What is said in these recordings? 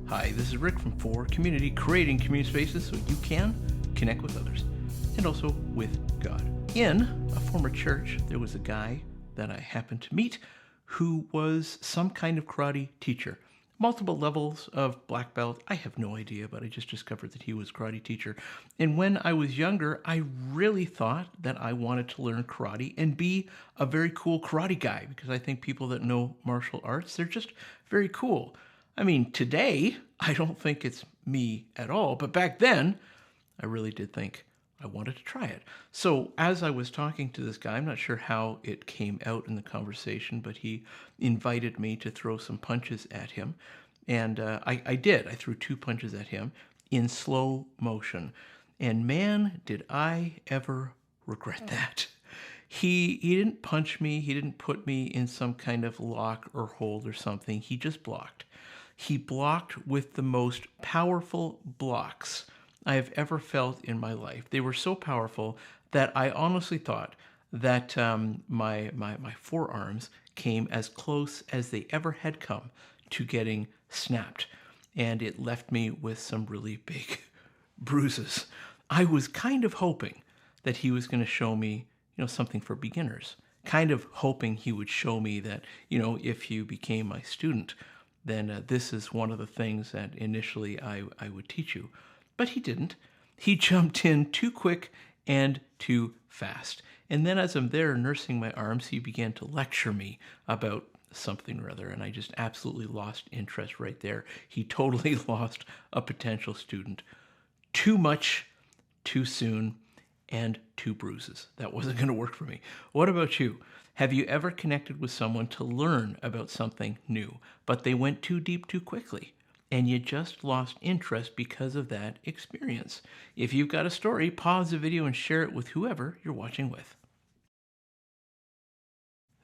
Hi, this is Rick from For Community, creating community spaces so you can connect with others and also with God. In a former church, there was a guy that I happened to meet who was some kind of karate teacher. Multiple levels of black belt. I have no idea, but I just discovered that he was a karate teacher. And when I was younger, I really thought that I wanted to learn karate and be a very cool karate guy, because I think people that know martial arts, they're just very cool. I mean, today, I don't think it's me at all, but back then, I really did think I wanted to try it. So as I was talking to this guy, I'm not sure how it came out in the conversation, but he invited me to throw some punches at him. And I did. I threw 2 punches at him in slow motion. And man, did I ever regret that. He didn't punch me. He didn't put me in some kind of lock or hold or something. He just blocked. He blocked with the most powerful blocks I have ever felt in my life. They were so powerful that I honestly thought that my forearms came as close as they ever had come to getting snapped. And it left me with some really big bruises. I was kind of hoping that he was going to show me, something for beginners. Kind of hoping he would show me that, if you became my student, then this is one of the things that initially I would teach you. But he didn't. He jumped in too quick and too fast. And then as I'm there nursing my arms, he began to lecture me about something or other, and I just absolutely lost interest right there. He totally lost a potential student. Too much, too soon, and 2 bruises. That wasn't going to work for me. What about you? Have you ever connected with someone to learn about something new, but they went too deep too quickly, and you just lost interest because of that experience? If you've got a story, pause the video and share it with whoever you're watching with.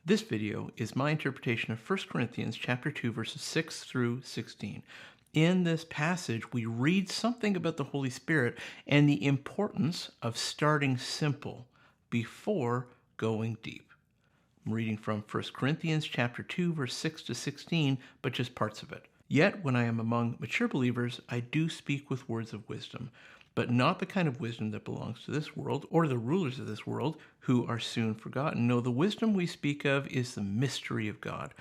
This video is my interpretation of 1 Corinthians chapter 2, verses 6 through 16. In this passage, we read something about the Holy Spirit and the importance of starting simple before going deep. I'm reading from 1 Corinthians chapter 2, verse 6 to 16, but just parts of it. Yet, when I am among mature believers, I do speak with words of wisdom, but not the kind of wisdom that belongs to this world or the rulers of this world who are soon forgotten. No, the wisdom we speak of is the mystery of God,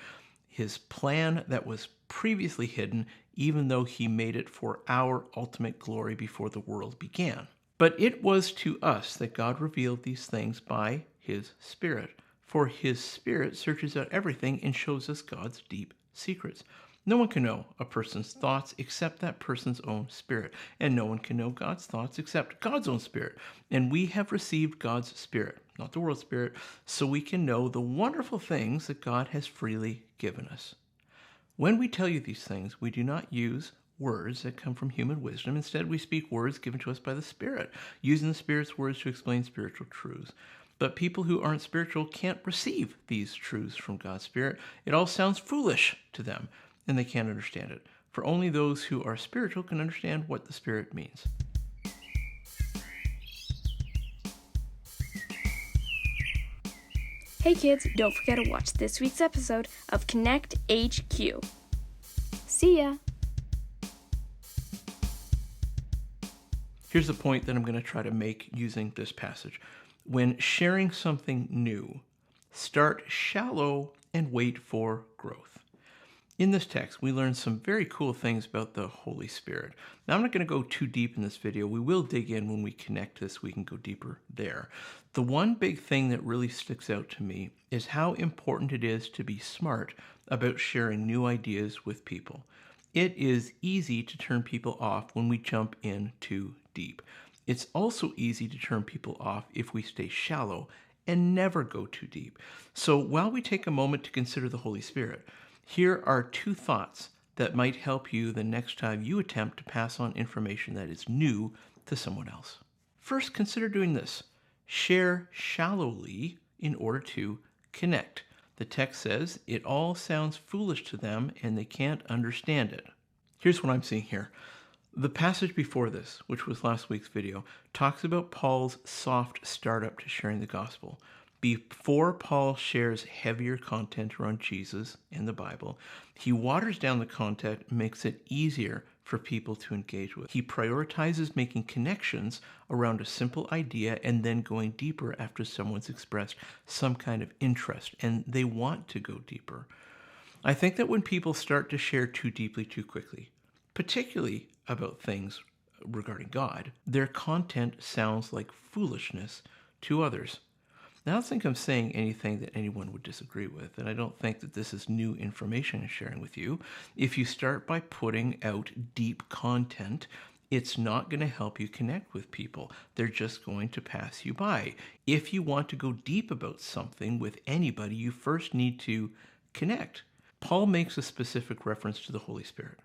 his plan that was previously hidden, even though he made it for our ultimate glory before the world began. But it was to us that God revealed these things by his Spirit. For his Spirit searches out everything and shows us God's deep secrets. No one can know a person's thoughts except that person's own spirit, and no one can know God's thoughts except God's own Spirit. And we have received God's Spirit, not the world's spirit, so we can know the wonderful things that God has freely given us. When we tell you these things, we do not use words that come from human wisdom. Instead, we speak words given to us by the Spirit, using the Spirit's words to explain spiritual truths. But people who aren't spiritual can't receive these truths from God's Spirit. It all sounds foolish to them, and they can't understand it. For only those who are spiritual can understand what the Spirit means. Hey kids, don't forget to watch this week's episode of Connect HQ. See ya! Here's the point that I'm going to try to make using this passage. When sharing something new, start shallow and wait for growth. In this text, we learn some very cool things about the Holy Spirit. Now, I'm not going to go too deep in this video. We will dig in when we connect this. We can go deeper there. The one big thing that really sticks out to me is how important it is to be smart about sharing new ideas with people. It is easy to turn people off when we jump in too deep. It's also easy to turn people off if we stay shallow and never go too deep. So while we take a moment to consider the Holy Spirit, here are 2 thoughts that might help you the next time you attempt to pass on information that is new to someone else. First, consider doing this. Share shallowly in order to connect. The text says, it all sounds foolish to them and they can't understand it. Here's what I'm seeing here. The passage before this, which was last week's video, talks about Paul's soft startup to sharing the gospel. Before Paul shares heavier content around Jesus and the Bible, he waters down the content and makes it easier for people to engage with. He prioritizes making connections around a simple idea and then going deeper after someone's expressed some kind of interest and they want to go deeper. I think that when people start to share too deeply too quickly, particularly about things regarding God, their content sounds like foolishness to others. Now, I don't think I'm saying anything that anyone would disagree with, and I don't think that this is new information I'm sharing with you. If you start by putting out deep content, it's not going to help you connect with people. They're just going to pass you by. If you want to go deep about something with anybody, you first need to connect. Paul makes a specific reference to the Holy Spirit.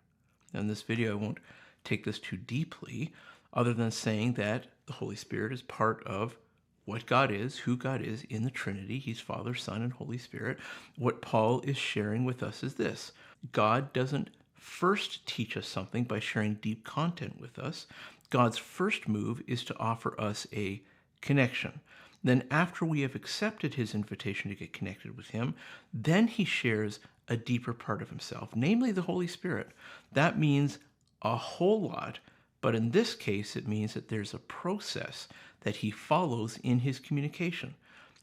Now, in this video, I won't take this too deeply, other than saying that the Holy Spirit is part of what God is, who God is in the Trinity. He's Father, Son, and Holy Spirit. What Paul is sharing with us is this: God doesn't first teach us something by sharing deep content with us. God's first move is to offer us a connection. Then after we have accepted his invitation to get connected with him, then he shares a deeper part of himself, namely the Holy Spirit. That means a whole lot, but in this case, it means that there's a process that he follows in his communication.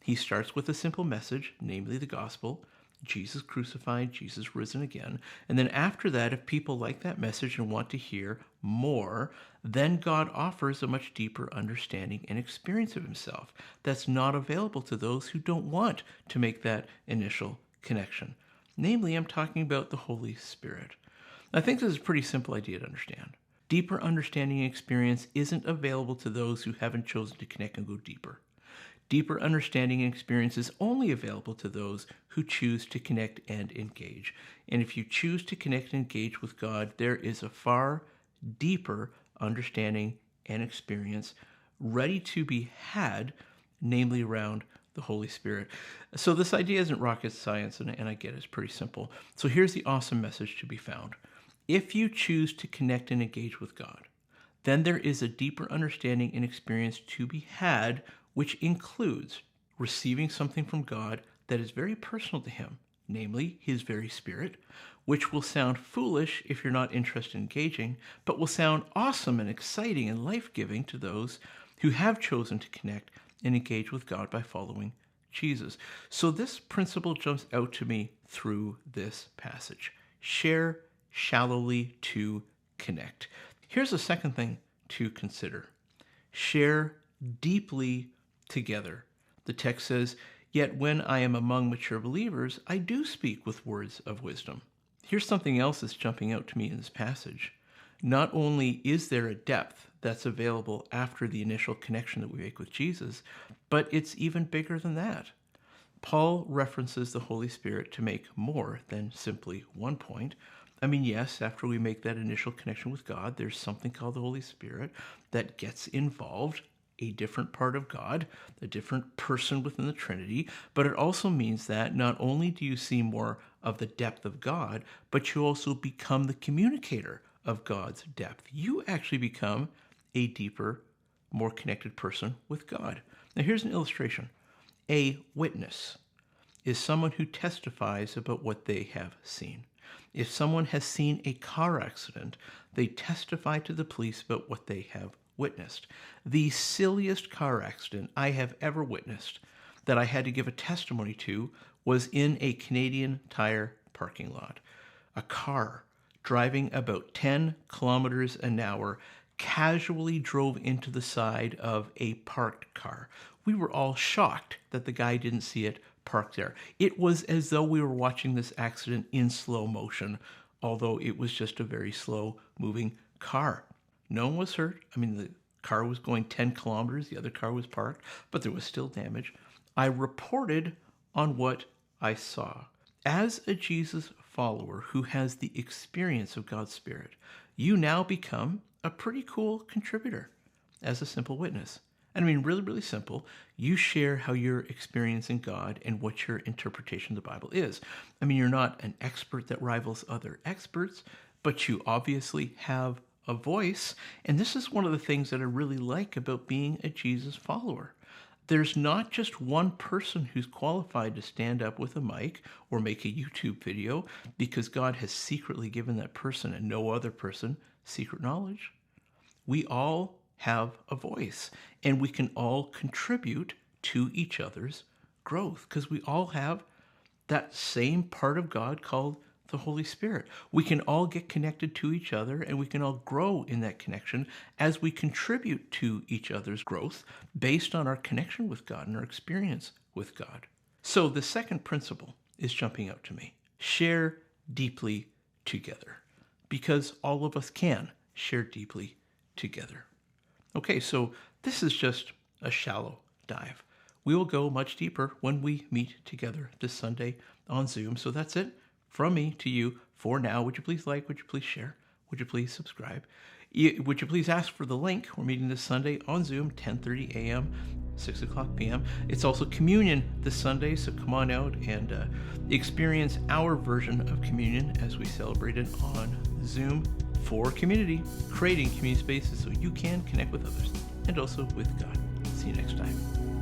He starts with a simple message, namely the gospel, Jesus crucified, Jesus risen again. And then after that, if people like that message and want to hear more, then God offers a much deeper understanding and experience of himself that's not available to those who don't want to make that initial connection. Namely, I'm talking about the Holy Spirit. I think this is a pretty simple idea to understand. Deeper understanding and experience isn't available to those who haven't chosen to connect and go deeper. Deeper understanding and experience is only available to those who choose to connect and engage. And if you choose to connect and engage with God, there is a far deeper understanding and experience ready to be had, namely around the Holy Spirit. So this idea isn't rocket science, and I get it, it's pretty simple. So here's the awesome message to be found. If you choose to connect and engage with God, then there is a deeper understanding and experience to be had, which includes receiving something from God that is very personal to him, namely his very Spirit, which will sound foolish if you're not interested in engaging, but will sound awesome and exciting and life-giving to those who have chosen to connect and engage with God by following Jesus. So this principle jumps out to me through this passage. Share shallowly to connect. Here's a second thing to consider. Share deeply together. The text says, "Yet when I am among mature believers, I do speak with words of wisdom." Here's something else that's jumping out to me in this passage. Not only is there a depth that's available after the initial connection that we make with Jesus, but it's even bigger than that. Paul references the Holy Spirit to make more than simply one point. I mean, yes, after we make that initial connection with God, there's something called the Holy Spirit that gets involved, a different part of God, a different person within the Trinity, but it also means that not only do you see more of the depth of God, but you also become the communicator of God's depth. You actually become a deeper, more connected person with God. Now, here's an illustration. A witness is someone who testifies about what they have seen. If someone has seen a car accident, they testify to the police about what they have witnessed. The silliest car accident I have ever witnessed that I had to give a testimony to was in a Canadian Tire parking lot. A car driving about 10 kilometers an hour casually drove into the side of a parked car. We were all shocked that the guy didn't see it parked there. It was as though we were watching this accident in slow motion, although it was just a very slow moving car. No one was hurt. I mean, the car was going 10 kilometers, the other car was parked, but there was still damage. I reported on what I saw. As a Jesus follower who has the experience of God's Spirit, you now become a pretty cool contributor as a simple witness. And I mean, really, really simple. You share how you're experiencing God and what your interpretation of the Bible is. I mean, you're not an expert that rivals other experts, but you obviously have a voice. And this is one of the things that I really like about being a Jesus follower. there's not just one person who's qualified to stand up with a mic or make a YouTube video, because God has secretly given that person and no other person secret knowledge. We all have a voice, and we can all contribute to each other's growth, because we all have that same part of God called the Holy Spirit. We can all get connected to each other, and we can all grow in that connection as we contribute to each other's growth based on our connection with God and our experience with God. So the second principle is jumping out to me. Share deeply together, because all of us can share deeply together. Okay, so this is just a shallow dive. We will go much deeper when we meet together this Sunday on Zoom. So that's it from me to you for now. Would you please like? Would you please share? Would you please subscribe? Would you please ask for the link? We're meeting this Sunday on Zoom, 10:30 a.m., 6 o'clock p.m. It's also communion this Sunday, so come on out and experience our version of communion as we celebrate it on Zoom for community, creating community spaces so you can connect with others and also with God. See you next time.